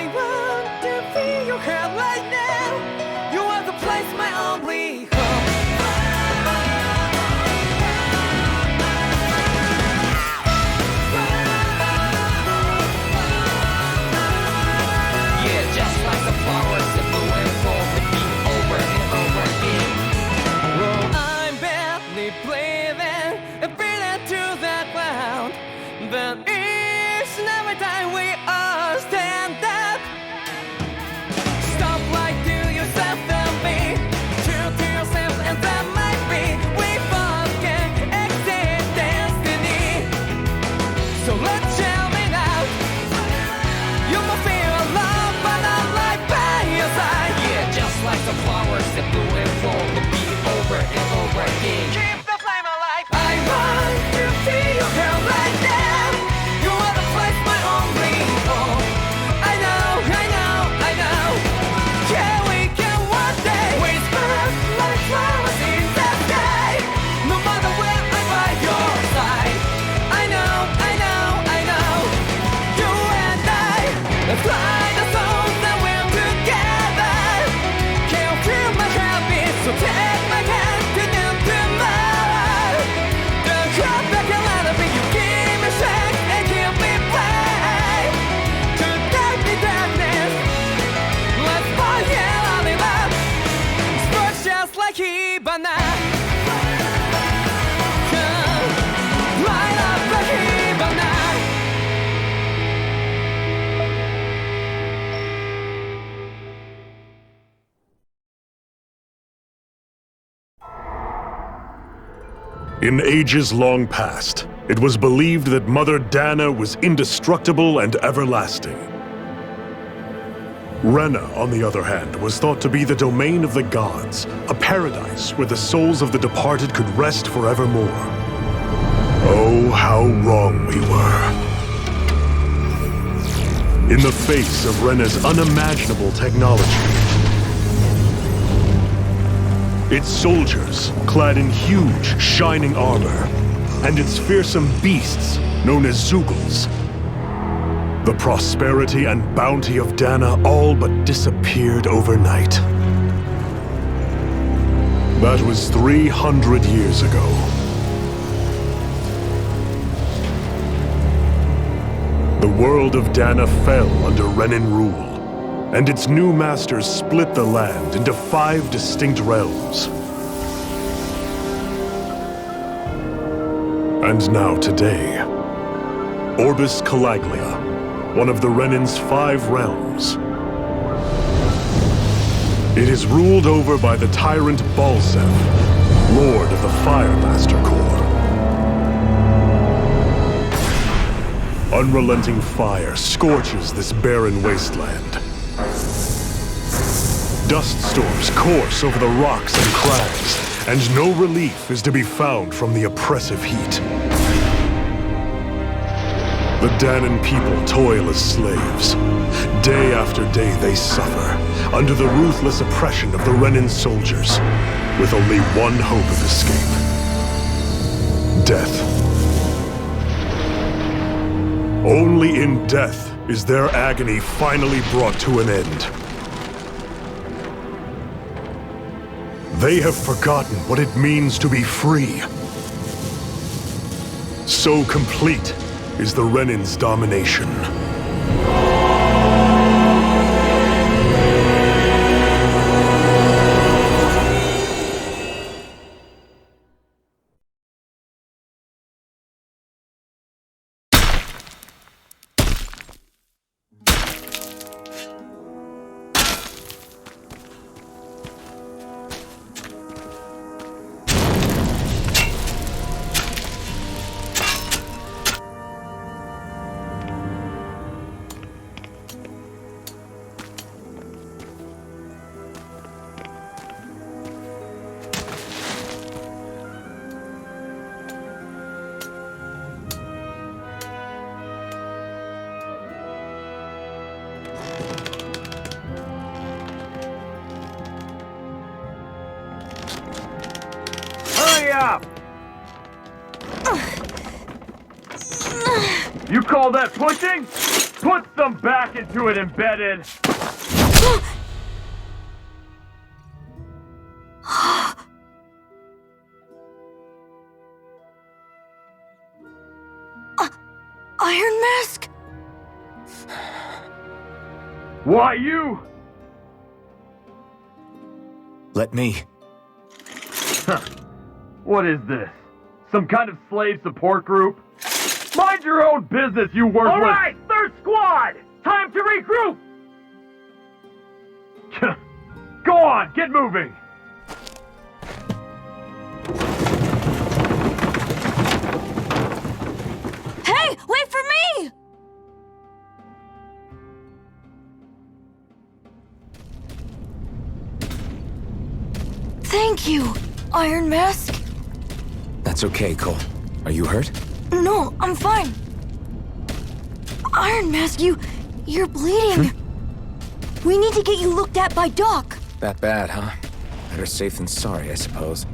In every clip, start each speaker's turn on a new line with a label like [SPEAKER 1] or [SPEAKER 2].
[SPEAKER 1] I want to feel your heart right now. You are the place, my only home. Yeah, just like the flowers that bloom and fall, repeat over and over again. Well, I'm badly breathing and breathing to the ground, but each and every time we all stand up. Stop like to yourself and be true to yourself, and that might be we both can exceed destiny. So let's tell me now. You must feel alone, but I'm right by your side. Yeah, just like the flowers that bloom and fall, repeat over and over again. Keep the flame alive. I want to feel your hair right now. You are the place, my only home. I know, I know, I know. Yeah, we can one day whisper like flowers in the sky. No matter where I'm by your side. I know, I know, I know. You and I, let's fly the souls that we're together. Can't feel my heartbeat, so take my hand to the tomorrow. The crowd back and let it be. You give me strength and give me play. To darkness, darkness, let's fall yeah, in love. Sparks just like Hibana. Light up like Hibana.
[SPEAKER 2] In ages long past, it was believed that Mother Dana was indestructible and everlasting. Rena, on the other hand, was thought to be the domain of the gods, a paradise where the souls of the departed could rest forevermore. Oh, how wrong we were. In the face of Rena's unimaginable technology, its soldiers, clad in huge, shining armor, and its fearsome beasts, known as Zeugles. The prosperity and bounty of Dana all but disappeared overnight. That was 300 years ago. The world of Dana fell under Renan rule, and its new masters split the land into 5 distinct realms. And now today, Orbis Calaglia, one of the Renan's 5 realms. It is ruled over by the tyrant Balsev, Lord of the Fire Master Corps. Unrelenting fire scorches this barren wasteland. Dust storms course over the rocks and crags, and no relief is to be found from the oppressive heat. The Danan people toil as slaves. Day after day they suffer, under the ruthless oppression of the Renan soldiers, with only one hope of escape: death. Only in death is their agony finally brought to an end. They have forgotten what it means to be free. So complete is the Renan's domination.
[SPEAKER 3] Up! You call that pushing? Put some back into it, Embedded!
[SPEAKER 4] Iron Mask?
[SPEAKER 3] Why you?
[SPEAKER 5] Let me.
[SPEAKER 3] What is this? Some kind of slave support group? Mind your own business, you worthless— Alright, third squad! Time to regroup! Go on, get moving!
[SPEAKER 4] Hey, wait for me! Thank you, Iron Mask.
[SPEAKER 5] That's okay, Cole. Are you hurt?
[SPEAKER 4] No, I'm fine. Iron Mask, you're bleeding. We need to get you looked at by Doc.
[SPEAKER 5] That bad, huh? Better safe than sorry, I suppose.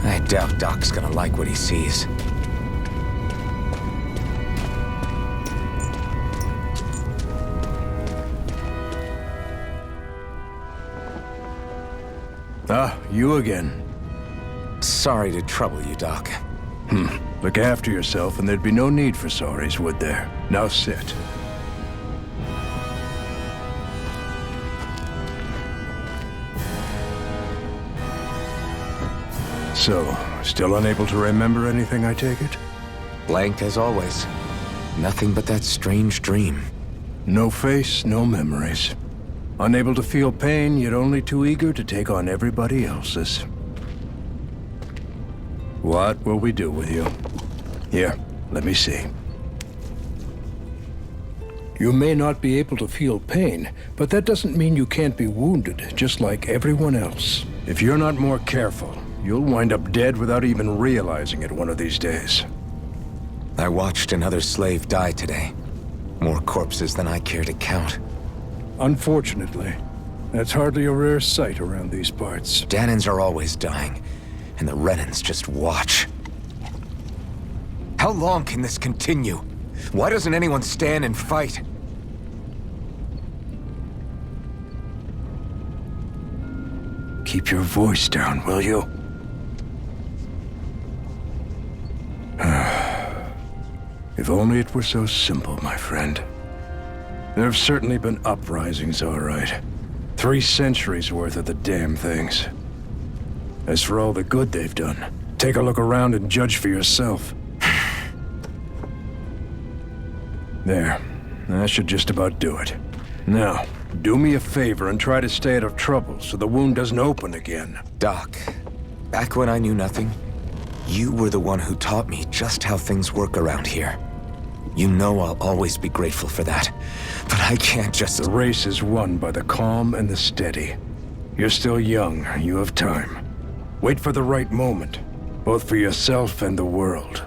[SPEAKER 5] I doubt Doc's gonna like what he sees.
[SPEAKER 6] Ah, you again.
[SPEAKER 5] Sorry to trouble you, Doc.
[SPEAKER 6] Look after yourself and there'd be no need for sorries, would there? Now sit. So, still unable to remember anything, I take it?
[SPEAKER 5] Blank as always. Nothing but that strange dream.
[SPEAKER 6] No face, no memories. Unable to feel pain, yet only too eager to take on everybody else's. What will we do with you? Here, let me see. You may not be able to feel pain, but that doesn't mean you can't be wounded, just like everyone else. If you're not more careful, you'll wind up dead without even realizing it one of these days.
[SPEAKER 5] I watched another slave die today. More corpses than I care to count.
[SPEAKER 6] Unfortunately, that's hardly a rare sight around these parts.
[SPEAKER 5] Danans are always dying, and the Renans just watch. How long can this continue? Why doesn't anyone stand and fight?
[SPEAKER 6] Keep your voice down, will you? If only it were so simple, my friend. There have certainly been uprisings, all right. 3 centuries worth of the damn things. As for all the good they've done, take a look around and judge for yourself. There. That should just about do it. Now, do me a favor and try to stay out of trouble so the wound doesn't open again.
[SPEAKER 5] Doc, back when I knew nothing, you were the one who taught me just how things work around here. You know I'll always be grateful for that, but I can't just—
[SPEAKER 6] The race is won by the calm and the steady. You're still young, you have time. Wait for the right moment, both for yourself and the world.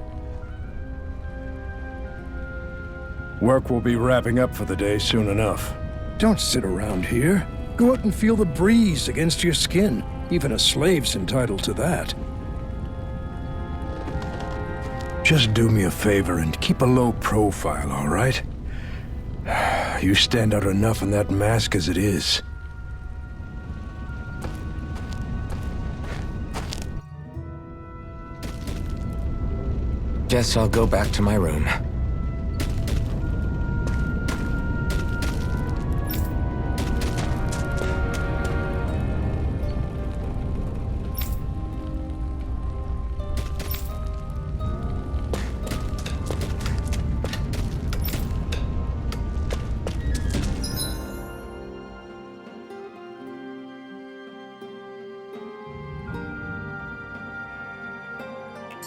[SPEAKER 6] Work will be wrapping up for the day soon enough. Don't sit around here. Go out and feel the breeze against your skin. Even a slave's entitled to that. Just do me a favor and keep a low profile, all right? You stand out enough in that mask as it is.
[SPEAKER 5] Guess I'll go back to my room.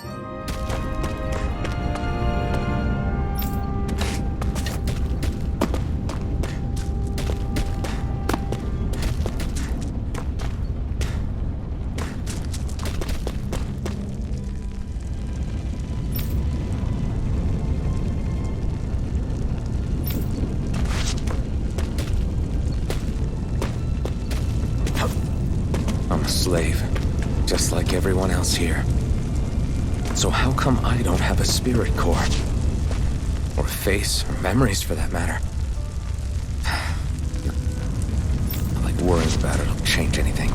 [SPEAKER 5] I'm a slave, just like everyone else here. So how come I don't have a spirit core? Or a face, or memories for that matter? I like worrying about it'll change anything.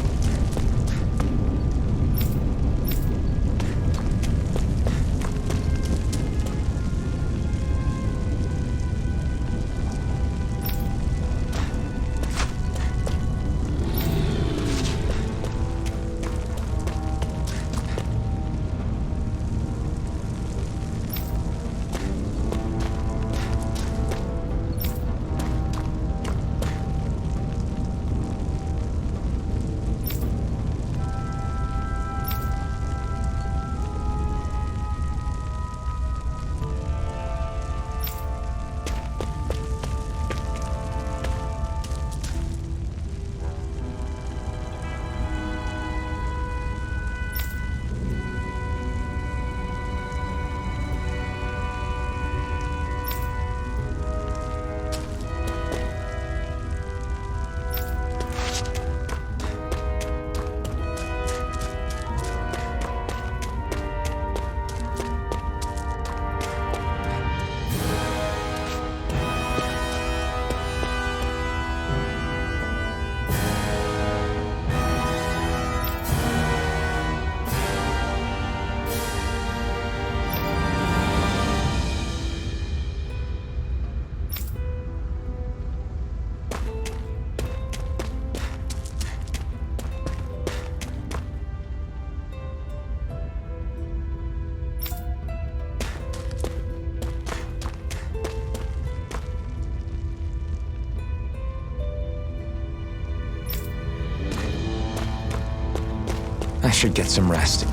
[SPEAKER 5] I should get some rest.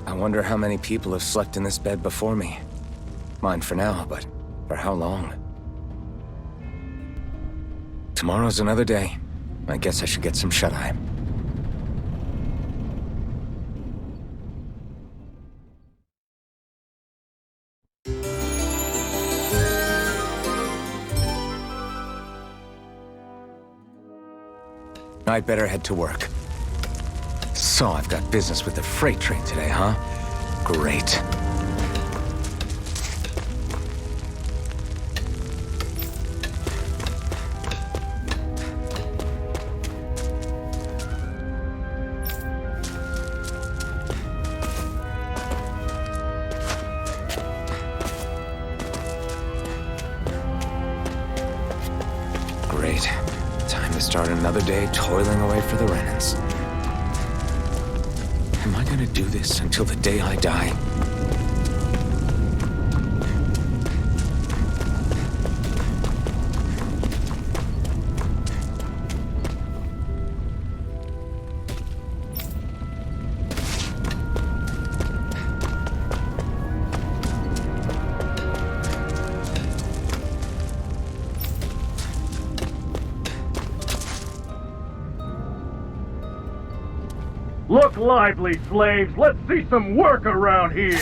[SPEAKER 5] I wonder how many people have slept in this bed before me. Mine for now, but for how long? Tomorrow's another day. I guess I should get some shut-eye. I'd better head to work. So I've got business with the freight train today, huh? Great. Great. Time to start another day toiling away for the Renans. Am I gonna do this until the day I die?
[SPEAKER 3] Look lively, slaves! Let's see some work around here!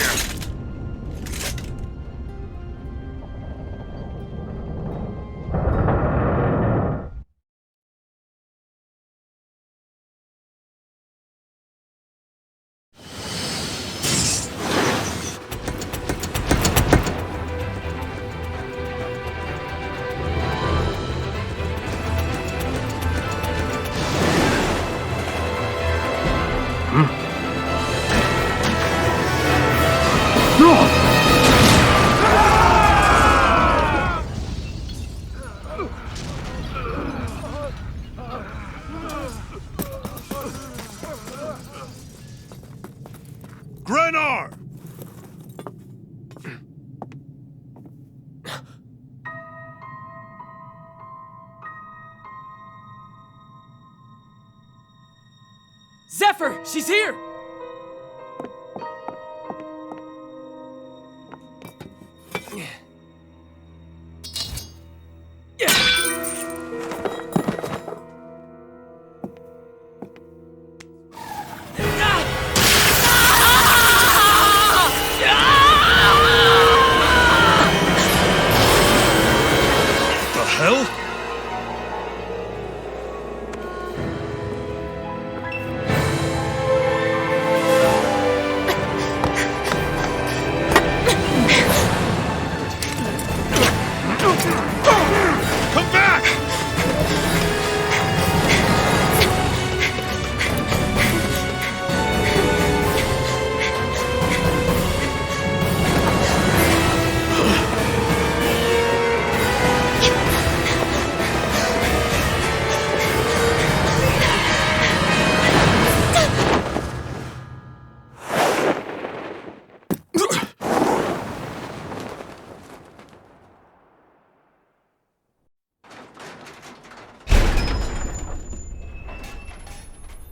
[SPEAKER 1] Zephyr! She's here!
[SPEAKER 2] The hell? Come back!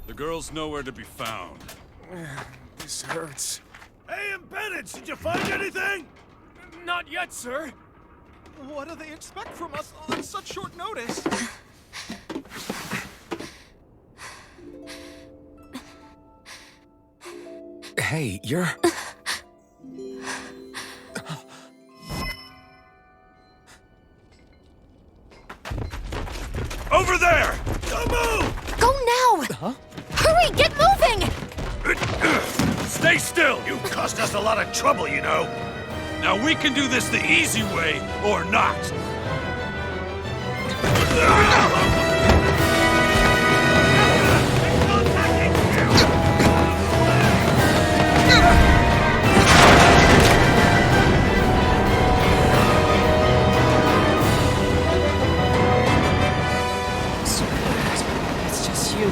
[SPEAKER 7] The girl's nowhere to be found.
[SPEAKER 1] This hurts.
[SPEAKER 8] Hey, Embedded, did you find anything?
[SPEAKER 1] Not yet, sir.
[SPEAKER 9] What do they expect from us on such short notice?
[SPEAKER 5] Hey, you're...
[SPEAKER 8] Over there! Don't move!
[SPEAKER 4] Go now! Huh? Hurry, get moving!
[SPEAKER 8] Stay still! You caused us a lot of trouble, you know. Now we can do this the easy way, or not.
[SPEAKER 1] It's just you.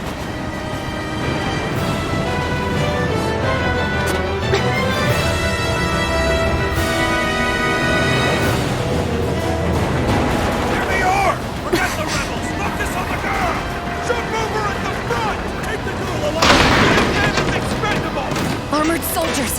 [SPEAKER 8] Here they are! Forget the rebels! Focus on the girl! Shoot over at the front! Take the girl alive! That man is expendable!
[SPEAKER 4] Armored soldiers!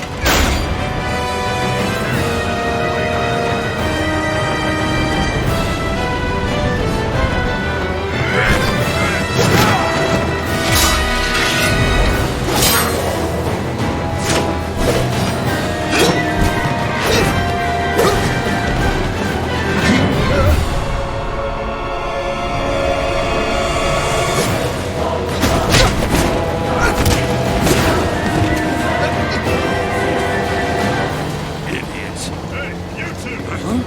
[SPEAKER 8] Idiots! Hey, you two!
[SPEAKER 2] Come on!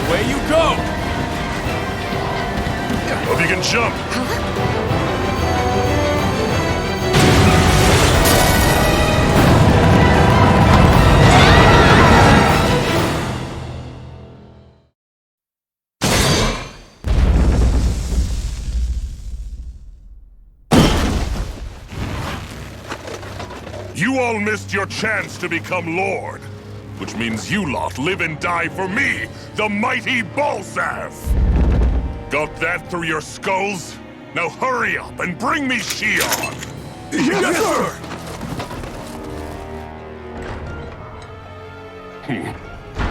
[SPEAKER 3] Away you go!
[SPEAKER 2] Hope you can jump. You all missed your chance to become Lord, which means you lot live and die for me, the mighty Balzav! Got that through your skulls? Now hurry up and bring me Shion!
[SPEAKER 8] Yes, sir!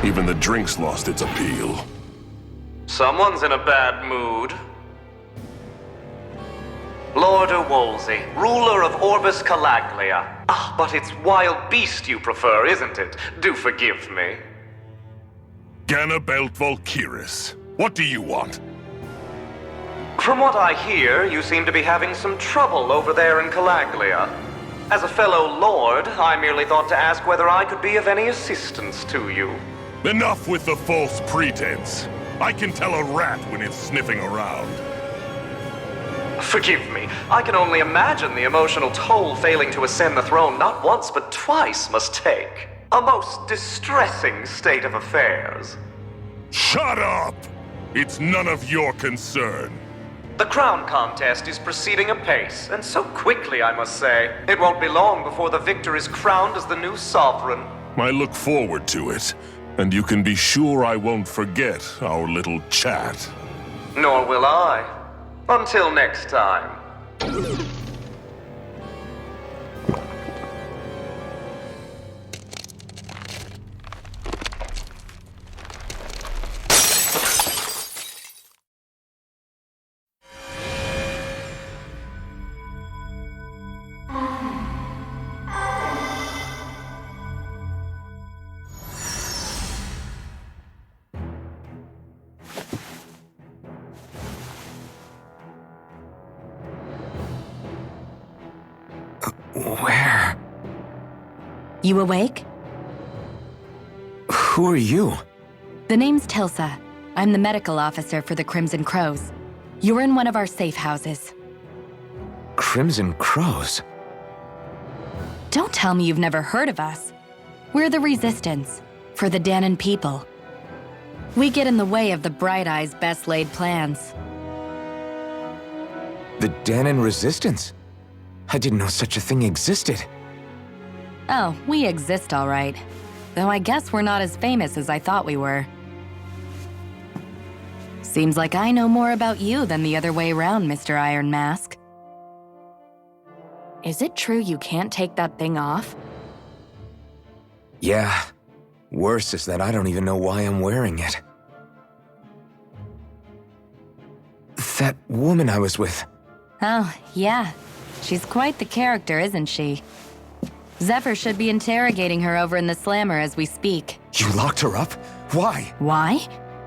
[SPEAKER 2] Even the drink's lost its appeal.
[SPEAKER 10] Someone's in a bad mood. Lord Wolsey, ruler of Orbis Calaglia. Ah, but it's wild beast you prefer, isn't it? Do forgive me.
[SPEAKER 2] Ganabelt Valkyris, what do you want?
[SPEAKER 10] From what I hear, you seem to be having some trouble over there in Calaglia. As a fellow lord, I merely thought to ask whether I could be of any assistance to you.
[SPEAKER 2] Enough with the false pretense.
[SPEAKER 7] I can tell a rat when it's sniffing around.
[SPEAKER 10] Forgive me, I can only imagine the emotional toll failing to ascend the throne not once but twice must take. A most distressing state of affairs.
[SPEAKER 7] Shut up! It's none of your concern.
[SPEAKER 10] The crown contest is proceeding apace, and so quickly, I must say. It won't be long before the victor is crowned as the new sovereign.
[SPEAKER 7] I look forward to it, and you can be sure I won't forget our little chat.
[SPEAKER 10] Nor will I. Until next time.
[SPEAKER 5] Where?
[SPEAKER 11] You awake?
[SPEAKER 5] Who are you?
[SPEAKER 11] The name's Tilsa. I'm the medical officer for the Crimson Crows. You're in one of our safe houses.
[SPEAKER 5] Crimson Crows?
[SPEAKER 11] Don't tell me you've never heard of us. We're the Resistance, for the Dahnan people. We get in the way of the Bright Eye's best laid plans.
[SPEAKER 5] The Dahnan Resistance? I didn't know such a thing existed.
[SPEAKER 11] Oh, we exist all right. Though I guess we're not as famous as I thought we were. Seems like I know more about you than the other way around, Mr. Iron Mask. Is it true you can't take that thing off?
[SPEAKER 5] Yeah. Worse is that I don't even know why I'm wearing it. That woman I was with.
[SPEAKER 11] Oh, yeah. She's quite the character, isn't she? Zephyr should be interrogating her over in the Slammer as we speak.
[SPEAKER 5] You locked her up? Why?
[SPEAKER 11] Why?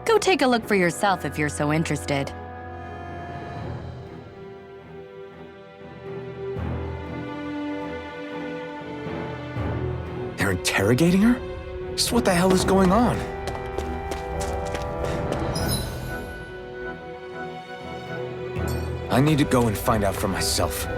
[SPEAKER 11] Go take a look for yourself if you're so interested.
[SPEAKER 5] They're interrogating her? Just what the hell is going on? I need to go and find out for myself.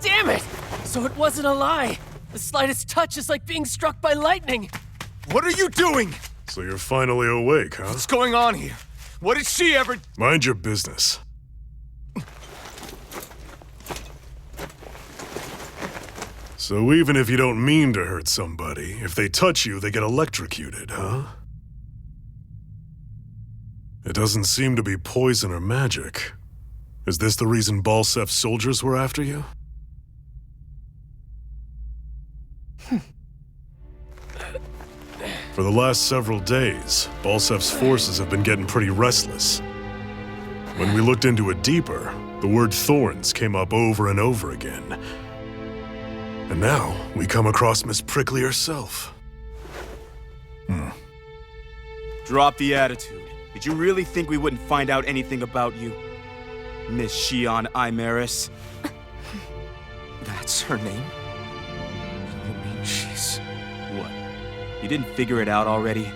[SPEAKER 1] Damn it! So it wasn't a lie. The slightest touch is like being struck by lightning.
[SPEAKER 8] What are you doing?
[SPEAKER 2] So you're finally awake, huh?
[SPEAKER 8] What's going on here? What did she ever...
[SPEAKER 2] Mind your business. So even if you don't mean to hurt somebody, if they touch you, they get electrocuted, huh? It doesn't seem to be poison or magic. Is this the reason Balsef's soldiers were after you? For the last several days, Balsef's forces have been getting pretty restless. When we looked into it deeper, the word thorns came up over and over again. And now, we come across Miss Prickly herself.
[SPEAKER 12] Drop the attitude. Did you really think we wouldn't find out anything about you? Miss Shion Imaris?
[SPEAKER 5] That's her name? You mean she's...
[SPEAKER 12] What? You didn't figure it out already?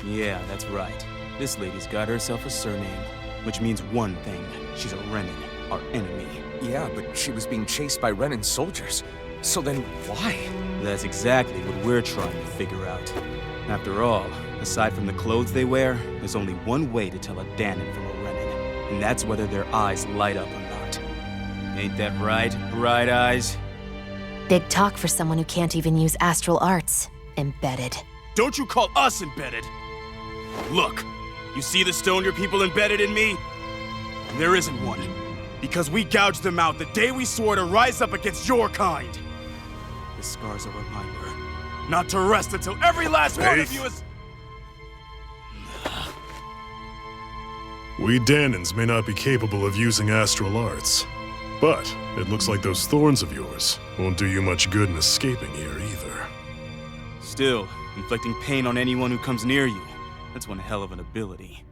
[SPEAKER 12] Yeah, that's right. This lady's got herself a surname, which means one thing. She's a Renan, our enemy.
[SPEAKER 5] Yeah, but she was being chased by Renan soldiers. So then why?
[SPEAKER 12] That's exactly what we're trying to figure out. After all, aside from the clothes they wear, there's only one way to tell a Danon from a Renan, and that's whether their eyes light up or not. Ain't that right, Bright Eyes?
[SPEAKER 4] Big talk for someone who can't even use astral arts. Embedded.
[SPEAKER 12] Don't you call us embedded! Look, you see the stone your people embedded in me? There isn't one. Because we gouged them out the day we swore to rise up against your kind. The scar's a reminder not to rest until every last one of you is...
[SPEAKER 2] We Danons may not be capable of using astral arts, but it looks like those thorns of yours won't do you much good in escaping here either.
[SPEAKER 12] Still, inflicting pain on anyone who comes near you, that's one hell of an ability.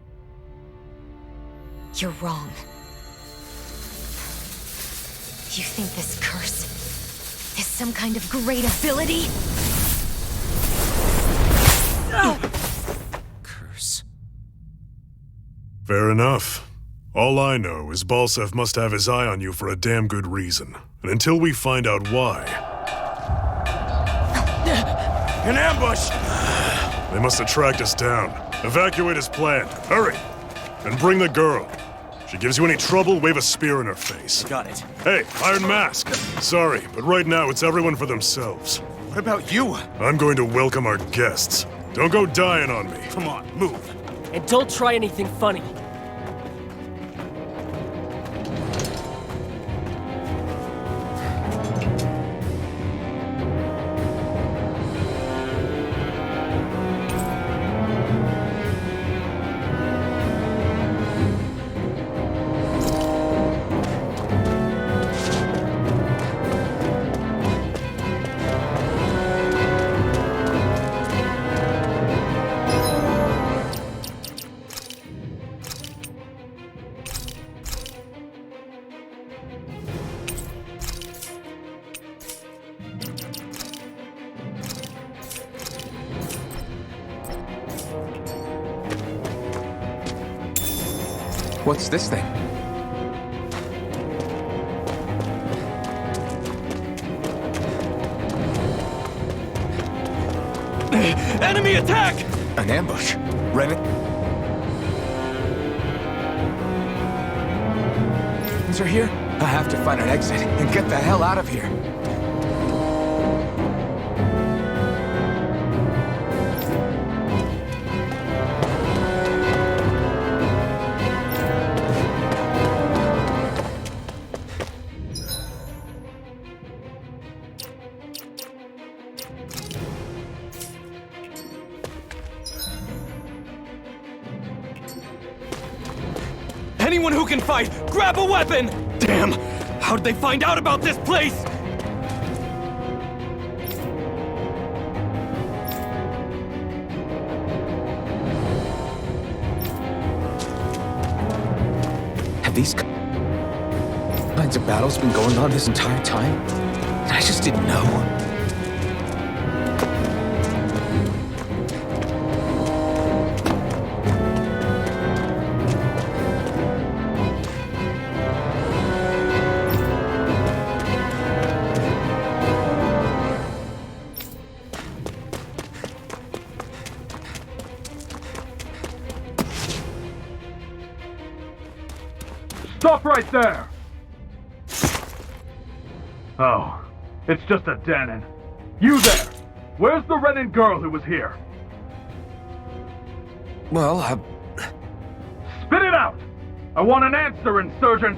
[SPEAKER 4] You're wrong. You think this curse is some kind of great ability?
[SPEAKER 5] Curse.
[SPEAKER 2] Fair enough. All I know is Balsef must have his eye on you for a damn good reason. And until we find out why...
[SPEAKER 12] An ambush!
[SPEAKER 2] They must have tracked us down. Evacuate as planned. Hurry! And bring the girl. She gives you any trouble, wave a spear in her face.
[SPEAKER 12] Got it.
[SPEAKER 2] Hey, Iron Mask! Sorry, but right now it's everyone for themselves.
[SPEAKER 12] What about you?
[SPEAKER 2] I'm going to welcome our guests. Don't go dying on me.
[SPEAKER 12] Come on, move.
[SPEAKER 13] And don't try anything funny.
[SPEAKER 5] What's this thing?
[SPEAKER 12] Enemy attack!
[SPEAKER 5] An ambush. Renan... Are here? I have to find an exit and get the hell out of here.
[SPEAKER 12] Anyone who can fight, grab a weapon! Damn! How'd they find out about this place?
[SPEAKER 5] Have these kinds of battles been going on this entire time? I just didn't know.
[SPEAKER 3] Stop right there! Oh, it's just a Danon. You there! Where's the Renan girl who was here?
[SPEAKER 5] Well,
[SPEAKER 3] Spit it out! I want an answer, Insurgent!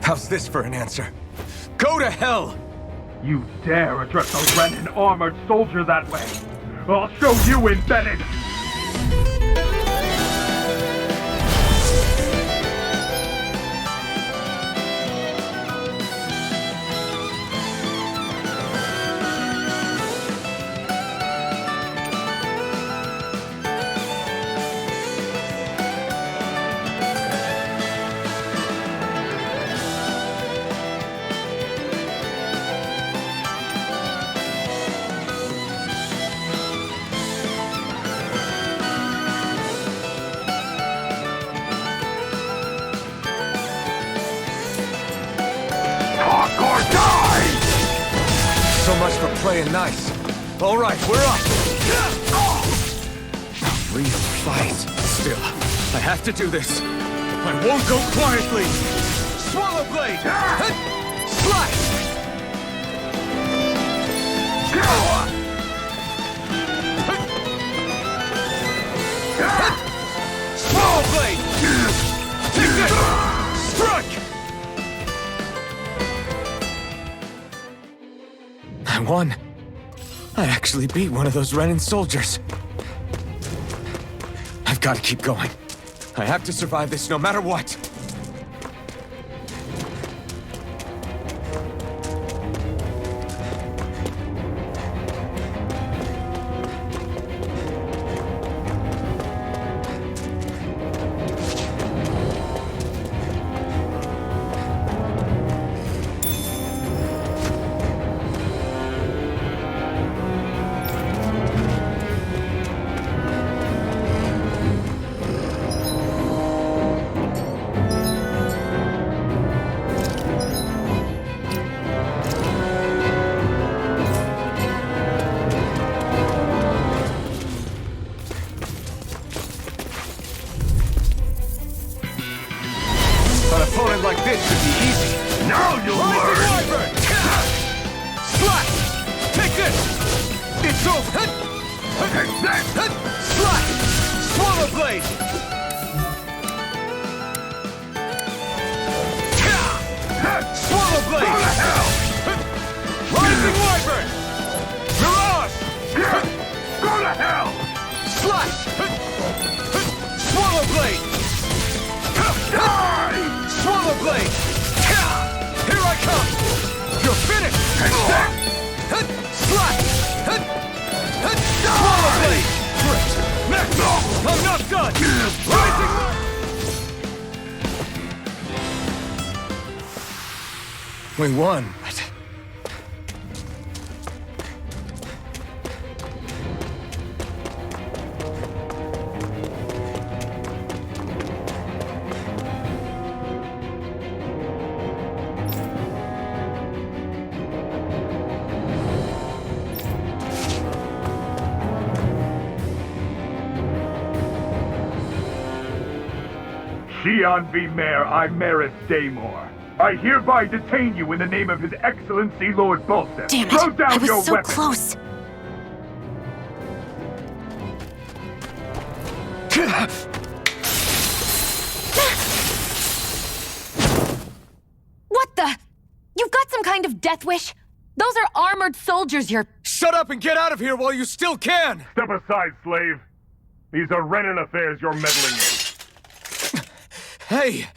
[SPEAKER 5] How's this for an answer? Go to hell!
[SPEAKER 3] You dare address a Renan armored soldier that way? I'll show you, Embedded!
[SPEAKER 5] So much for playing nice. All right, we're up. Real fight. Still, I have to do this. I won't go quietly. Swallow blade. Slice. Swallow blade. Take it. Strike. I won. I actually beat one of those Renan soldiers. I've got to keep going. I have to survive this no matter what. An opponent like this should be easy. Now you'll learn! Wyvern! Slash! Take this! It's over! Take that! Slash! Swallow blade! Swallow blade! Go to hell! Rising Wyvern! Mirage! Go to hell! Slash! Swallow blade! Die! Swallow blade! Here I come! You're finished! Slash! Swallow blade! Great! Next! I'm not done! Rising! We won, but...
[SPEAKER 3] Xian V. Mayor Imaris Daymore. I hereby detain you in the name of His Excellency Lord Bolseth.
[SPEAKER 4] Damn it!
[SPEAKER 3] Throw down
[SPEAKER 4] I was
[SPEAKER 3] your
[SPEAKER 4] so
[SPEAKER 3] weapon.
[SPEAKER 4] close.
[SPEAKER 11] What the? You've got some kind of death wish? Those are armored soldiers you're...
[SPEAKER 5] Shut up and get out of here while you still can!
[SPEAKER 3] Step aside, slave. These are Renan affairs you're meddling in.
[SPEAKER 5] Hey!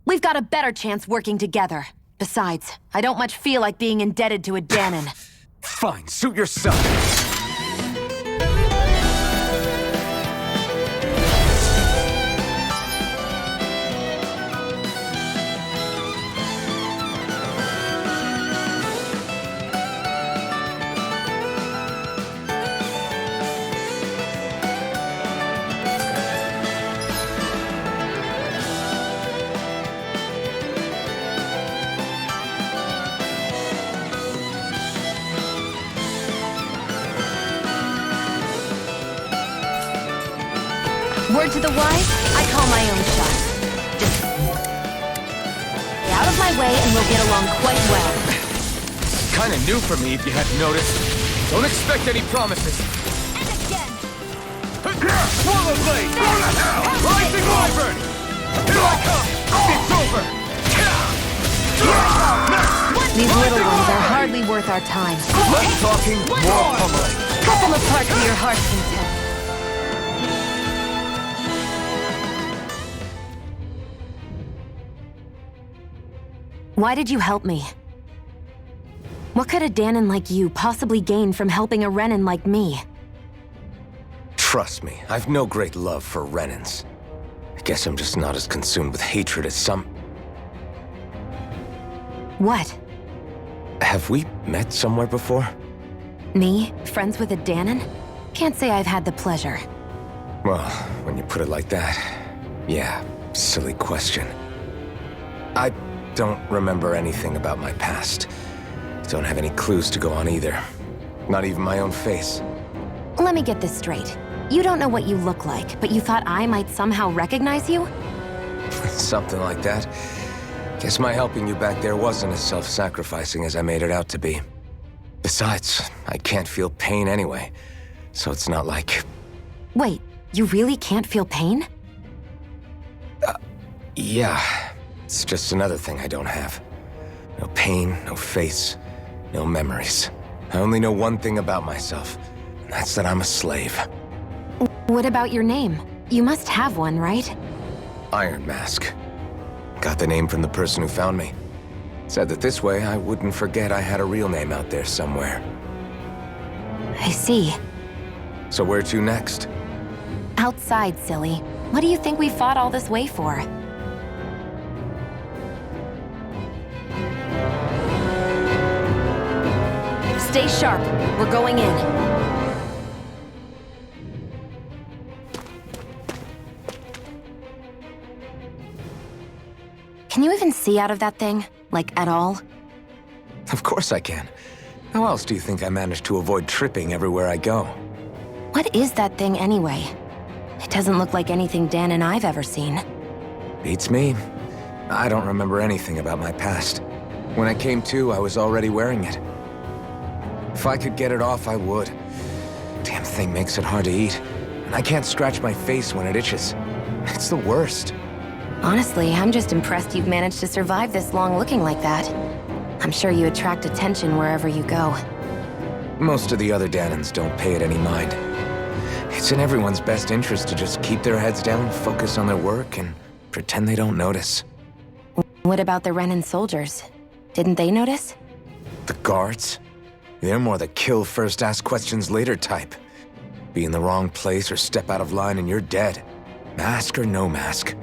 [SPEAKER 11] We've got a better chance working together. Besides, I don't much feel like being indebted to a Danon.
[SPEAKER 5] Fine, suit yourself.
[SPEAKER 11] Word to the wise, I call my own shot. Just stay out of my way and we'll get along quite well.
[SPEAKER 5] Kinda new for me if you hadn't noticed. Don't expect any promises.
[SPEAKER 11] And again!
[SPEAKER 5] Swallow blade! Go to hell! Rising Wyvern! Here I come! It's over!
[SPEAKER 11] One These little ones are hardly worth our time.
[SPEAKER 5] Less talking, more pummeling.
[SPEAKER 11] Cut them apart to your heart's content. Why did you help me? What could a Danon like you possibly gain from helping a Renan like me?
[SPEAKER 5] Trust me, I've no great love for Renans. I guess I'm just not as consumed with hatred as some...
[SPEAKER 11] What?
[SPEAKER 5] Have we met somewhere before?
[SPEAKER 11] Me? Friends with a Danon? Can't say I've had the pleasure.
[SPEAKER 5] Well, when you put it like that, yeah, silly question. I don't remember anything about my past. Don't have any clues to go on either. Not even my own face.
[SPEAKER 11] Let me get this straight. You don't know what you look like, but you thought I might somehow recognize you?
[SPEAKER 5] Something like that. Guess my helping you back there wasn't as self-sacrificing as I made it out to be. Besides, I can't feel pain anyway, so it's not like...
[SPEAKER 11] Wait, you really can't feel pain?
[SPEAKER 5] Yeah. It's just another thing I don't have. No pain, no face, no memories. I only know one thing about myself, and that's that I'm a slave.
[SPEAKER 11] What about your name? You must have one, right?
[SPEAKER 5] Iron Mask. Got the name from the person who found me. Said that this way I wouldn't forget I had a real name out there somewhere.
[SPEAKER 11] I see.
[SPEAKER 5] So where to next?
[SPEAKER 11] Outside, silly. What do you think we fought all this way for? Stay sharp. We're going in. Can you even see out of that thing? Like, at all?
[SPEAKER 5] Of course I can. How else do you think I managed to avoid tripping everywhere I go?
[SPEAKER 11] What is that thing anyway? It doesn't look like anything Dan and I've ever seen.
[SPEAKER 5] Beats me. I don't remember anything about my past. When I came to, I was already wearing it. If I could get it off, I would. Damn thing makes it hard to eat. And I can't scratch my face when it itches. It's the worst.
[SPEAKER 11] Honestly, I'm just impressed you've managed to survive this long looking like that. I'm sure you attract attention wherever you go.
[SPEAKER 5] Most of the other Danons don't pay it any mind. It's in everyone's best interest to just keep their heads down, focus on their work, and pretend they don't notice.
[SPEAKER 11] What about the Renan soldiers? Didn't they notice?
[SPEAKER 5] The guards? They're more the kill first, ask questions later type. Be in the wrong place or step out of line and you're dead. Mask or no mask.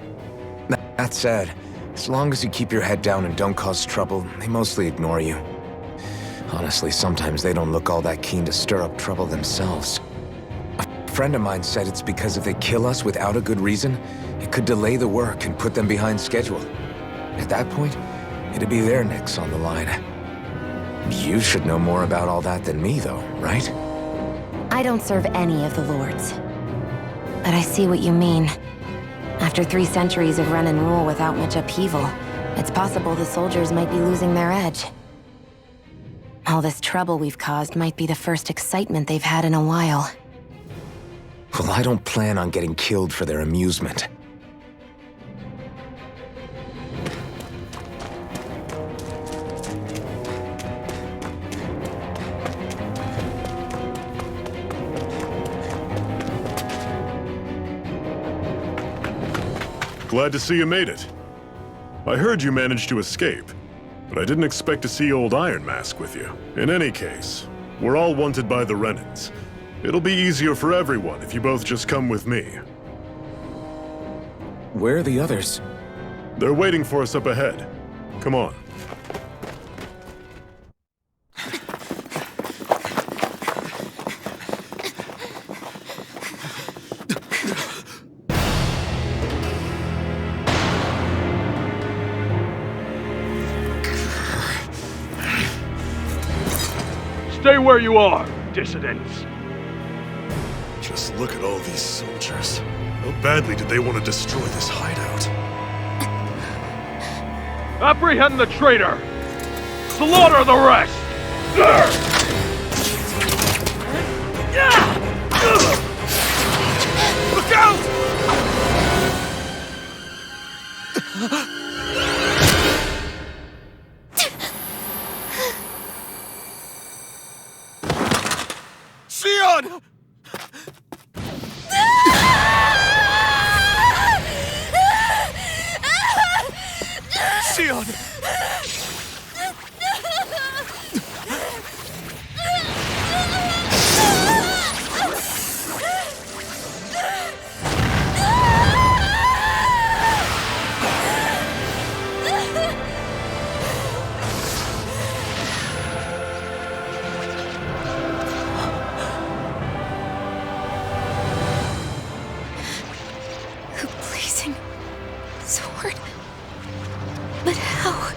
[SPEAKER 5] That said, as long as you keep your head down and don't cause trouble, they mostly ignore you. Honestly, sometimes they don't look all that keen to stir up trouble themselves. A friend of mine said it's because if they kill us without a good reason, it could delay the work and put them behind schedule. At that point, it'd be their necks on the line. You should know more about all that than me, though, right?
[SPEAKER 11] I don't serve any of the lords. But I see what you mean. After 3 centuries of Renan rule without much upheaval, it's possible the soldiers might be losing their edge. All this trouble we've caused might be the first excitement they've had in a while.
[SPEAKER 5] Well, I don't plan on getting killed for their amusement.
[SPEAKER 2] Glad to see you made it. I heard you managed to escape, but I didn't expect to see old Iron Mask with you. In any case, we're all wanted by the Renans. It'll be easier for everyone if you both just come with me.
[SPEAKER 5] Where are the others?
[SPEAKER 2] They're waiting for us up ahead. Come on.
[SPEAKER 3] Stay where you are, dissidents.
[SPEAKER 2] Just look at all these soldiers. How badly did they want to destroy this hideout?
[SPEAKER 3] Apprehend the traitor! Slaughter the rest!
[SPEAKER 8] Look out!
[SPEAKER 4] The blazing sword. But how?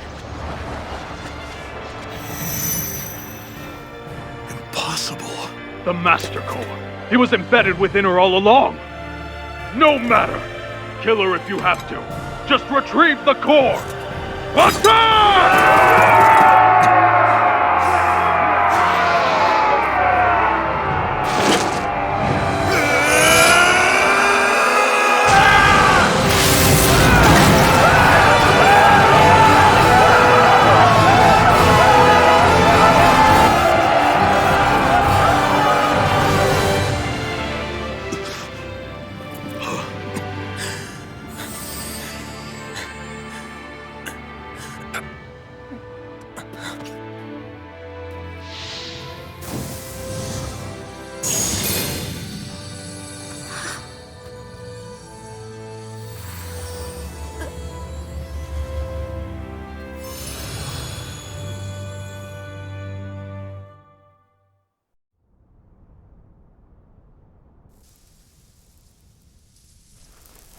[SPEAKER 2] Impossible.
[SPEAKER 3] The Master Core. He was embedded within her all along. No matter. Kill her if you have to. Just retrieve the core. Attack!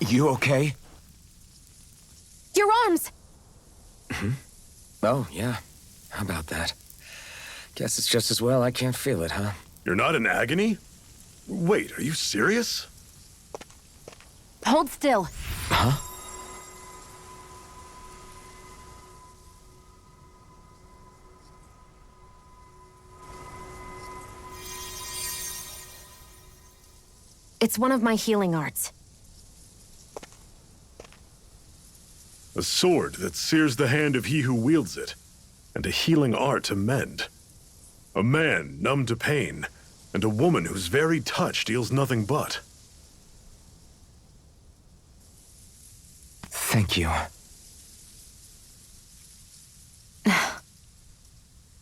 [SPEAKER 5] You okay?
[SPEAKER 4] Your arms!
[SPEAKER 5] Oh, yeah. How about that? Guess it's just as well I can't feel it, huh?
[SPEAKER 2] You're not in agony? Wait, are you serious?
[SPEAKER 11] Hold still.
[SPEAKER 5] Huh?
[SPEAKER 11] It's one of my healing arts.
[SPEAKER 2] A sword that sears the hand of he who wields it, and a healing art to mend. A man numb to pain, and a woman whose very touch deals nothing but.
[SPEAKER 5] Thank you.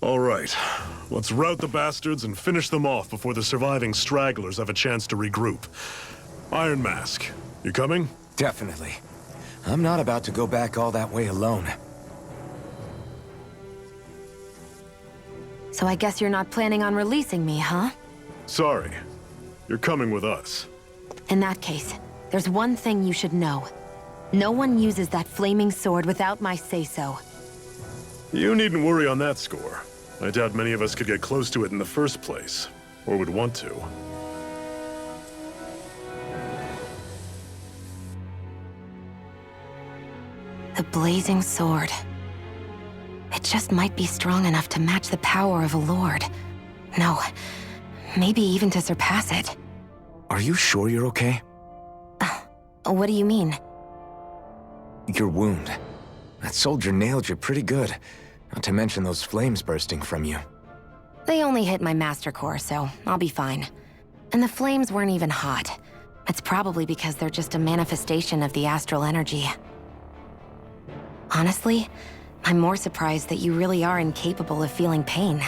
[SPEAKER 2] All right, let's rout the bastards and finish them off before the surviving stragglers have a chance to regroup. Iron Mask, you coming?
[SPEAKER 5] Definitely. I'm not about to go back all that way alone.
[SPEAKER 11] So I guess you're not planning on releasing me, huh?
[SPEAKER 2] Sorry, you're coming with us.
[SPEAKER 11] In that case, there's one thing you should know. No one uses that flaming sword without my say-so.
[SPEAKER 2] You needn't worry on that score. I doubt many of us could get close to it in the first place, or would want to.
[SPEAKER 11] The blazing sword. It just might be strong enough to match the power of a lord. No, maybe even to surpass it.
[SPEAKER 5] Are you sure you're okay?
[SPEAKER 11] What do you mean?
[SPEAKER 5] Your wound. That soldier nailed you pretty good. Not to mention those flames bursting from you.
[SPEAKER 11] They only hit my master core, so I'll be fine. And the flames weren't even hot. It's probably because they're just a manifestation of the astral energy. Honestly, I'm more surprised that you really are incapable of feeling pain.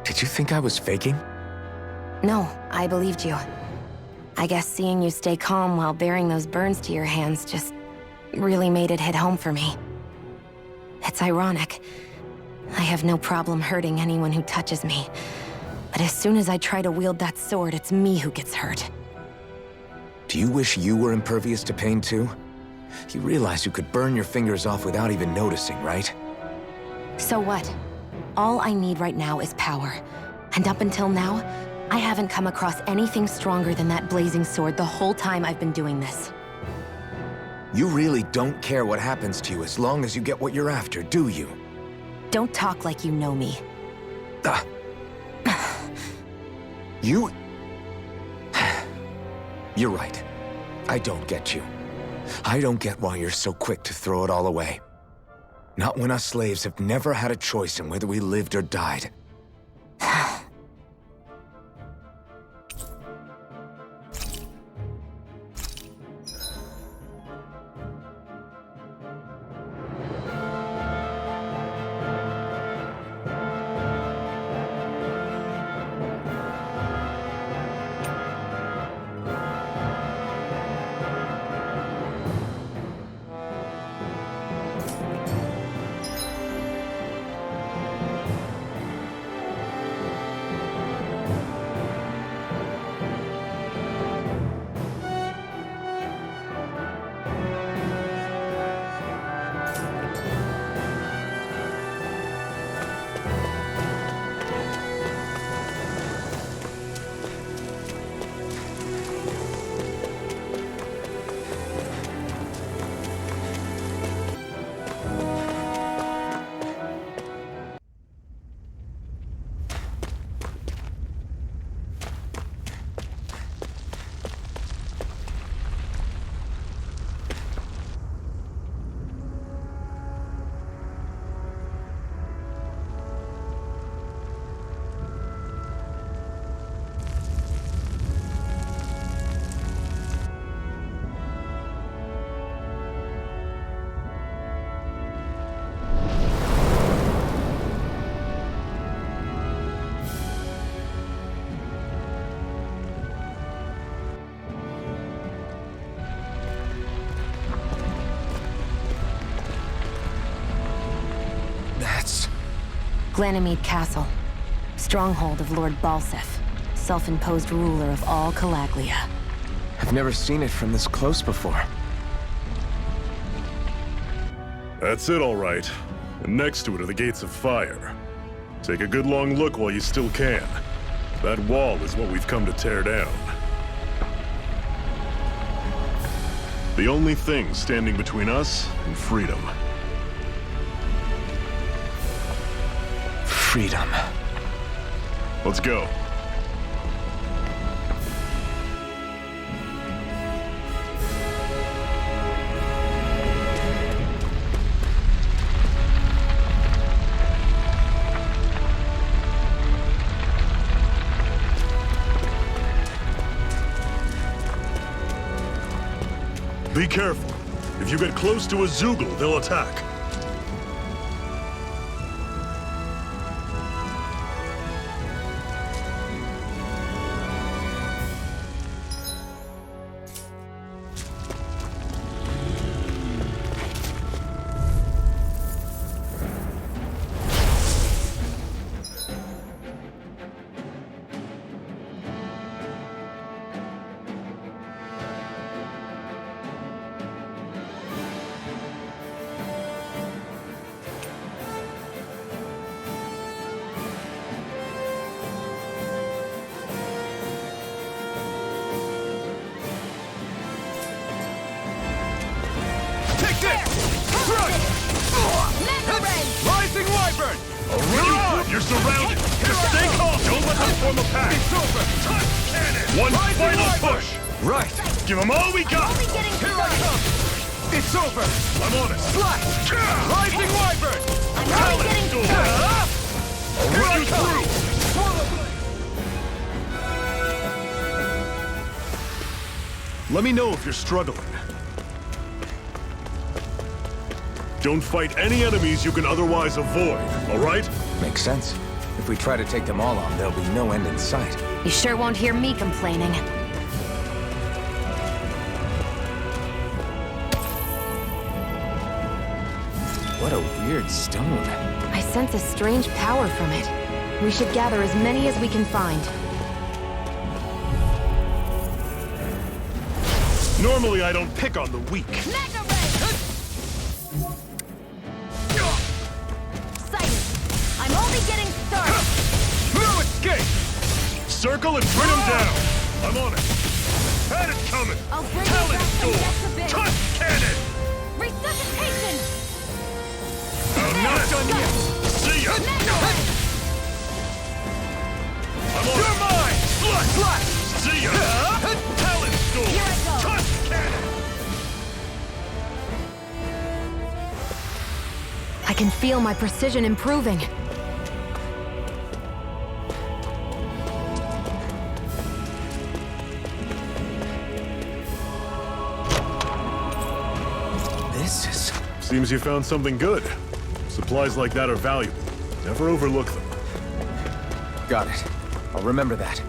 [SPEAKER 5] Did you think I was faking?
[SPEAKER 11] No, I believed you. I guess seeing you stay calm while bearing those burns to your hands just really made it hit home for me. It's ironic. I have no problem hurting anyone who touches me. But as soon as I try to wield that sword, it's me who gets hurt.
[SPEAKER 5] Do you wish you were impervious to pain too? You realize you could burn your fingers off without even noticing, right?
[SPEAKER 11] So what? All I need right now is power. And up until now, I haven't come across anything stronger than that blazing sword the whole time I've been doing this.
[SPEAKER 5] You really don't care what happens to you as long as you get what you're after, do you?
[SPEAKER 11] Don't talk like you know me.
[SPEAKER 5] You... You're right. I don't get you. I don't get why you're so quick to throw it all away. Not when us slaves have never had a choice in whether we lived or died.
[SPEAKER 11] Ganymede Castle. Stronghold of Lord Balsef, self-imposed ruler of all Calaglia.
[SPEAKER 5] I've never seen it from this close before.
[SPEAKER 2] That's it, all right. And next to it are the Gates of Fire. Take a good long look while you still can. That wall is what we've come to tear down. The only thing standing between us and freedom.
[SPEAKER 5] Freedom.
[SPEAKER 2] Let's go. Be careful. If you get close to a Zoogle, they'll attack.
[SPEAKER 8] Rising Wyvern!
[SPEAKER 2] You're surrounded! Just stay calm! Don't let them form a pack!
[SPEAKER 8] It's over! Touch cannon!
[SPEAKER 2] One final push!
[SPEAKER 5] Right!
[SPEAKER 2] Give them all we got!
[SPEAKER 8] Here I come! It's over!
[SPEAKER 2] I'm on it!
[SPEAKER 8] Slash! Rising Wyvern!
[SPEAKER 2] Talon Duel! I'll run you through! Let me know if you're struggling. Don't fight any enemies you can otherwise avoid, all right?
[SPEAKER 5] Makes sense. If we try to take them all on, there'll be no end in sight.
[SPEAKER 11] You sure won't hear me complaining.
[SPEAKER 5] What a weird stone.
[SPEAKER 11] I sense a strange power from it. We should gather as many as we can find.
[SPEAKER 2] Normally I don't pick on the weak.
[SPEAKER 4] I'm only getting started.
[SPEAKER 8] No escape!
[SPEAKER 2] Circle and bring him down! I'm on it! Had it coming!
[SPEAKER 4] I'll bring
[SPEAKER 2] Talon
[SPEAKER 4] you back
[SPEAKER 2] Duel!
[SPEAKER 4] when that's a bit.
[SPEAKER 2] Touch cannon!
[SPEAKER 4] Resuscitation!
[SPEAKER 2] I'm not done yet! See ya! I'm on
[SPEAKER 8] You're mine! Slash!
[SPEAKER 2] See ya! Talon Duel!
[SPEAKER 4] Here I go.
[SPEAKER 2] Touch cannon!
[SPEAKER 11] I can feel my precision improving.
[SPEAKER 5] This is...
[SPEAKER 2] Seems you found something good. Supplies like that are valuable. Never overlook them.
[SPEAKER 5] Got it. I'll remember that.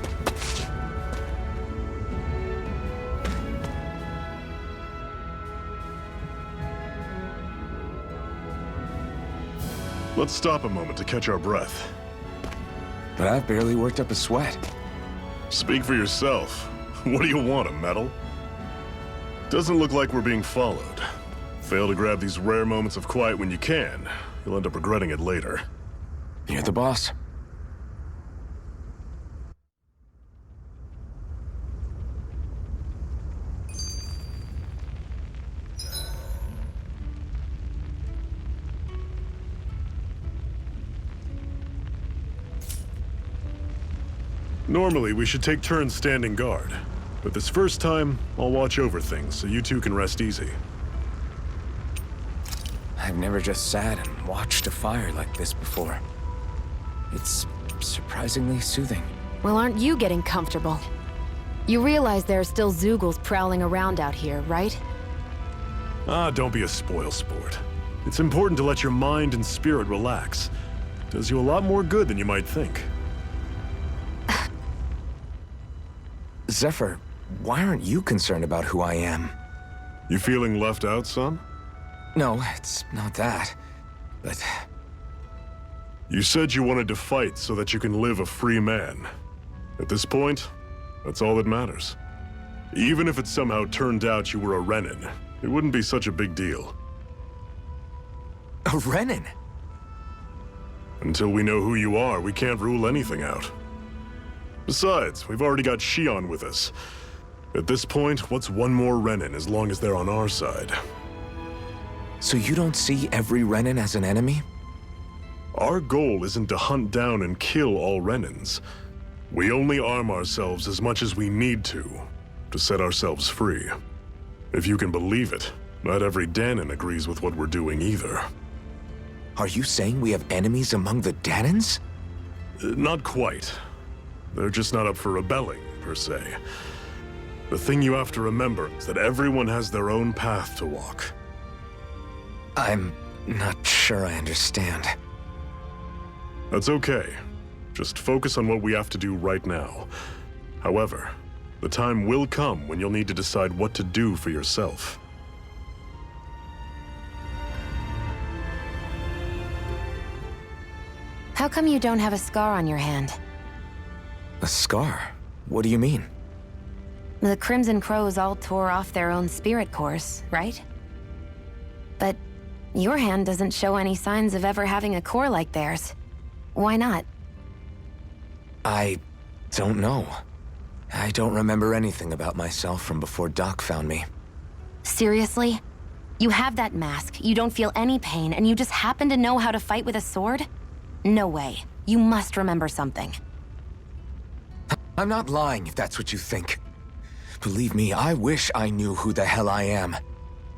[SPEAKER 2] Let's stop a moment to catch our breath.
[SPEAKER 5] But I've barely worked up a sweat.
[SPEAKER 2] Speak for yourself. What do you want, a medal? Doesn't look like we're being followed. Fail to grab these rare moments of quiet when you can. You'll end up regretting it later.
[SPEAKER 5] You're the boss.
[SPEAKER 2] Normally, we should take turns standing guard. But this first time, I'll watch over things so you two can rest easy.
[SPEAKER 5] I've never just sat and watched a fire like this before. It's surprisingly soothing.
[SPEAKER 11] Well, aren't you getting comfortable? You realize there are still Zoogles prowling around out here, right?
[SPEAKER 2] Ah, don't be a spoil sport. It's important to let your mind and spirit relax. Does you a lot more good than you might think.
[SPEAKER 5] Zephyr, why aren't you concerned about who I am?
[SPEAKER 2] You feeling left out, son?
[SPEAKER 5] No, it's not that. But...
[SPEAKER 2] You said you wanted to fight so that you can live a free man. At this point, that's all that matters. Even if it somehow turned out you were a Renin, it wouldn't be such a big deal.
[SPEAKER 5] A Renin?
[SPEAKER 2] Until we know who you are, we can't rule anything out. Besides, we've already got Shion with us. At this point, what's one more Renin as long as they're on our side?
[SPEAKER 5] So you don't see every Renin as an enemy?
[SPEAKER 2] Our goal isn't to hunt down and kill all Renins. We only arm ourselves as much as we need to set ourselves free. If you can believe it, not every Danin agrees with what we're doing either.
[SPEAKER 5] Are you saying we have enemies among the Danins?
[SPEAKER 2] Not quite. They're just not up for rebelling, per se. The thing you have to remember is that everyone has their own path to walk.
[SPEAKER 5] I'm not sure I understand.
[SPEAKER 2] That's okay. Just focus on what we have to do right now. However, the time will come when you'll need to decide what to do for yourself.
[SPEAKER 11] How come you don't have a scar on your hand?
[SPEAKER 5] A scar? What do you mean?
[SPEAKER 11] The Crimson Crows all tore off their own spirit cores, right? But your hand doesn't show any signs of ever having a core like theirs. Why not?
[SPEAKER 5] I don't know. I don't remember anything about myself from before Doc found me.
[SPEAKER 11] Seriously? You have that mask, you don't feel any pain, and you just happen to know how to fight with a sword? No way. You must remember something.
[SPEAKER 5] I'm not lying if that's what you think. Believe me, I wish I knew who the hell I am.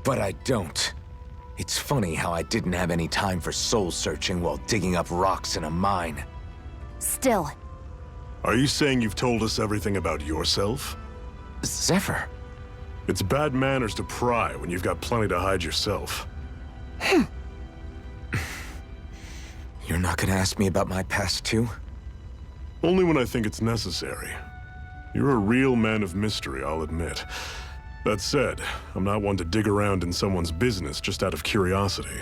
[SPEAKER 5] But I don't. It's funny how I didn't have any time for soul searching while digging up rocks in a mine.
[SPEAKER 11] Still.
[SPEAKER 2] Are you saying you've told us everything about yourself?
[SPEAKER 5] Zephyr.
[SPEAKER 2] It's bad manners to pry when you've got plenty to hide yourself.
[SPEAKER 5] You're not gonna ask me about my past too?
[SPEAKER 2] Only when I think it's necessary. You're a real man of mystery, I'll admit. That said, I'm not one to dig around in someone's business just out of curiosity.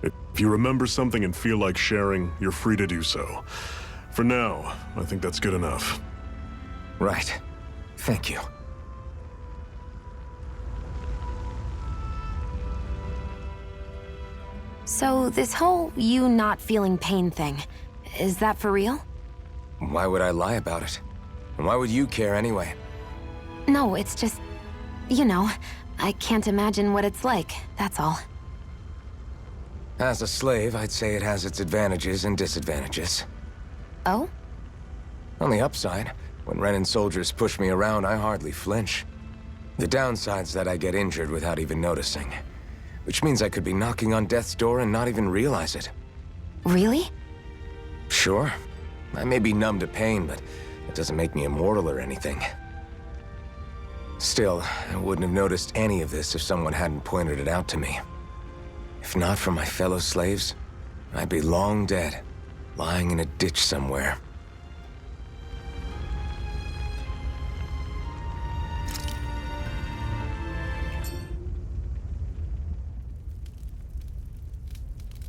[SPEAKER 2] If you remember something and feel like sharing, you're free to do so. For now, I think that's good enough.
[SPEAKER 5] Right. Thank you.
[SPEAKER 11] So this whole you not feeling pain thing, is that for real?
[SPEAKER 5] Why would I lie about it? And why would you care anyway?
[SPEAKER 11] No, it's just, you know, I can't imagine what it's like, that's all.
[SPEAKER 5] As a slave, I'd say it has its advantages and disadvantages.
[SPEAKER 11] Oh?
[SPEAKER 5] On the upside, when Renin soldiers push me around, I hardly flinch. The downside's that I get injured without even noticing. Which means I could be knocking on death's door and not even realize it.
[SPEAKER 11] Really?
[SPEAKER 5] Sure. I may be numb to pain, but it doesn't make me immortal or anything. Still, I wouldn't have noticed any of this if someone hadn't pointed it out to me. If not for my fellow slaves, I'd be long dead, lying in a ditch somewhere.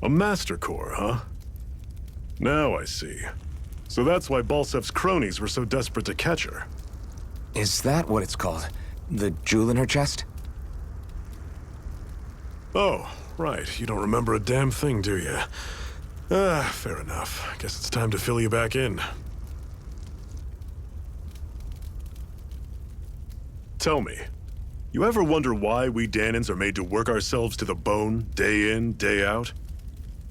[SPEAKER 2] A Master Core, huh? Now I see. So that's why Balsef's cronies were so desperate to catch her.
[SPEAKER 5] Is that what it's called? The jewel in her chest?
[SPEAKER 2] Oh, right. You don't remember a damn thing, do you? Fair enough. Guess it's time to fill you back in. Tell me, you ever wonder why we Danins are made to work ourselves to the bone, day in, day out?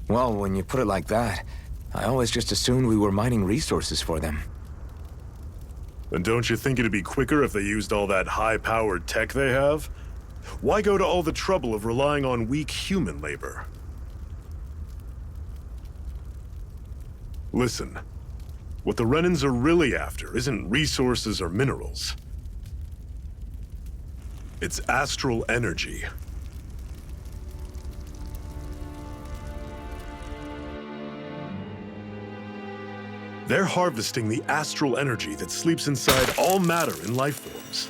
[SPEAKER 5] Well, when you put it like that, I always just assumed we were mining resources for them.
[SPEAKER 2] Then don't you think it'd be quicker if they used all that high-powered tech they have? Why go to all the trouble of relying on weak human labor? Listen, what the Renins are really after isn't resources or minerals. It's astral energy. They're harvesting the astral energy that sleeps inside all matter in life forms.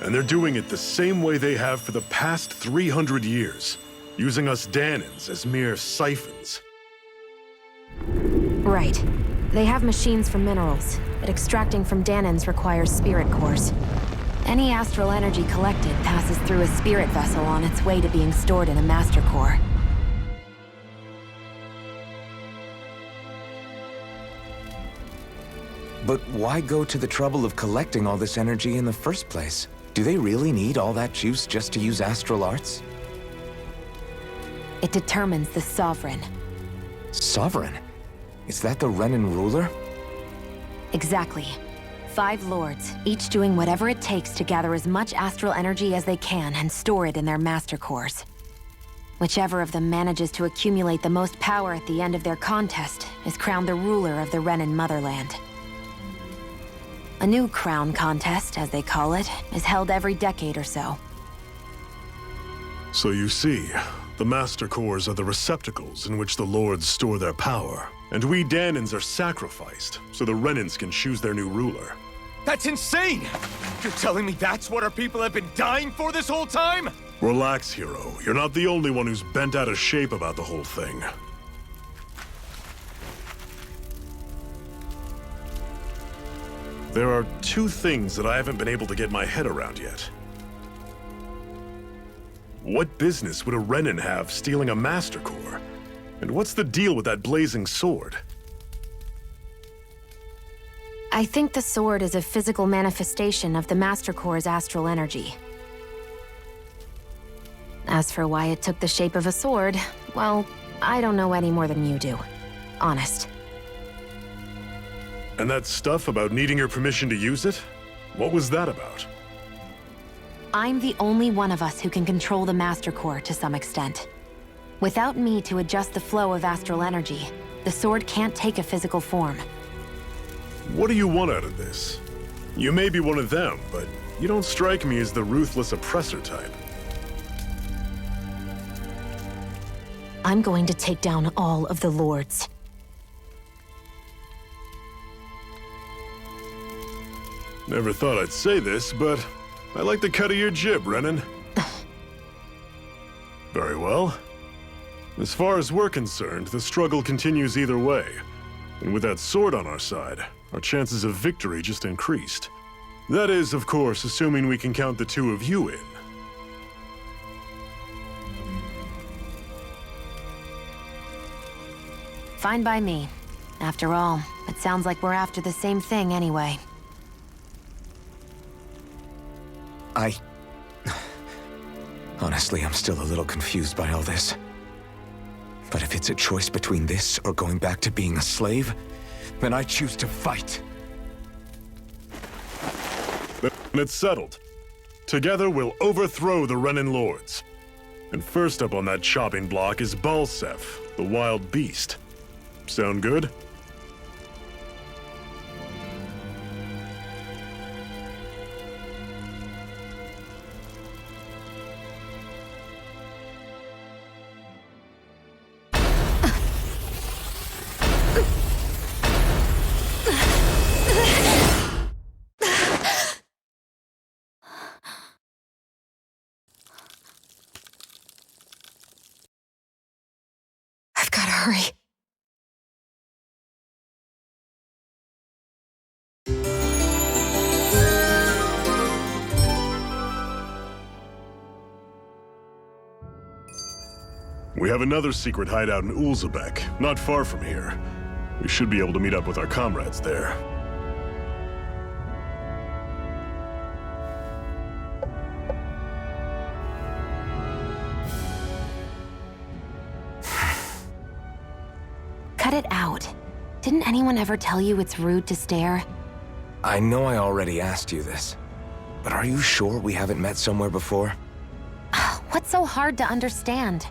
[SPEAKER 2] And they're doing it the same way they have for the past 300 years, using us Danins as mere siphons.
[SPEAKER 11] Right. They have machines for minerals, but extracting from Danans requires spirit cores. Any astral energy collected passes through a spirit vessel on its way to being stored in a master core.
[SPEAKER 14] But why go to the trouble of collecting all this energy in the first place? Do they really need all that juice just to use astral arts?
[SPEAKER 11] It determines the Sovereign.
[SPEAKER 14] Sovereign? Is that the Renan ruler?
[SPEAKER 11] Exactly. 5 lords, each doing whatever it takes to gather as much astral energy as they can and store it in their master cores. Whichever of them manages to accumulate the most power at the end of their contest is crowned the ruler of the Renan motherland. A new crown contest, as they call it, is held every decade or so.
[SPEAKER 2] So you see, the Master Cores are the receptacles in which the Lords store their power. And we Danans are sacrificed, so the Renans can choose their new ruler.
[SPEAKER 5] That's insane! You're telling me that's what our people have been dying for this whole time?
[SPEAKER 2] Relax, hero. You're not the only one who's bent out of shape about the whole thing. There are 2 things that I haven't been able to get my head around yet. What business would a Renan have stealing a Master Core? And what's the deal with that blazing sword?
[SPEAKER 11] I think the sword is a physical manifestation of the Master Core's astral energy. As for why it took the shape of a sword, well, I don't know any more than you do. Honest.
[SPEAKER 2] And that stuff about needing your permission to use it? What was that about?
[SPEAKER 11] I'm the only one of us who can control the Master Core to some extent. Without me to adjust the flow of astral energy, the sword can't take a physical form.
[SPEAKER 2] What do you want out of this? You may be one of them, but you don't strike me as the ruthless oppressor type.
[SPEAKER 11] I'm going to take down all of the lords.
[SPEAKER 2] Never thought I'd say this, but I like the cut of your jib, Renan. Very well. As far as we're concerned, the struggle continues either way. And with that sword on our side, our chances of victory just increased. That is, of course, assuming we can count the 2 of you in.
[SPEAKER 11] Fine by me. After all, it sounds like we're after the same thing anyway.
[SPEAKER 14] Honestly, I'm still a little confused by all this. But if it's a choice between this or going back to being a slave, then I choose to fight.
[SPEAKER 2] Then it's settled. Together we'll overthrow the Renan Lords. And first up on that chopping block is Balseph, the wild beast. Sound good?
[SPEAKER 4] I've gotta hurry.
[SPEAKER 2] We have another secret hideout in Ulzebek, not far from here. We should be able to meet up with our comrades there.
[SPEAKER 11] Cut it out. Didn't anyone ever tell you it's rude to stare?
[SPEAKER 14] I know I already asked you this, but are you sure we haven't met somewhere before?
[SPEAKER 11] What's so hard to understand?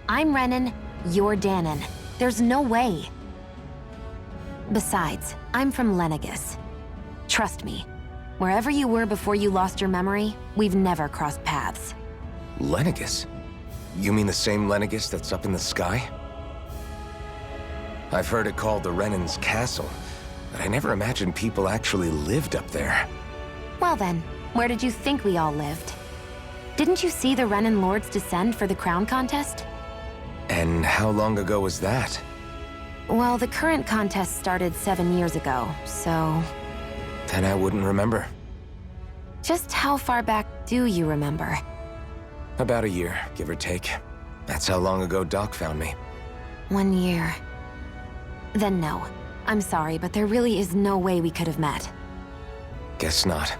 [SPEAKER 11] I'm Renan, you're Danan. There's no way. Besides, I'm from Lenegis. Trust me, wherever you were before you lost your memory, we've never crossed paths.
[SPEAKER 14] Lenegis? You mean the same Lenegis that's up in the sky? I've heard it called the Renan's Castle, but I never imagined people actually lived up there.
[SPEAKER 11] Well then, where did you think we all lived? Didn't you see the Renan Lords descend for the crown contest?
[SPEAKER 14] And how long ago was that?
[SPEAKER 11] Well, the current contest started 7 years ago, so...
[SPEAKER 14] Then I wouldn't remember.
[SPEAKER 11] Just how far back do you remember?
[SPEAKER 14] About a year, give or take. That's how long ago Doc found me.
[SPEAKER 11] 1 year. Then no. I'm sorry, but there really is no way we could have met.
[SPEAKER 14] Guess not.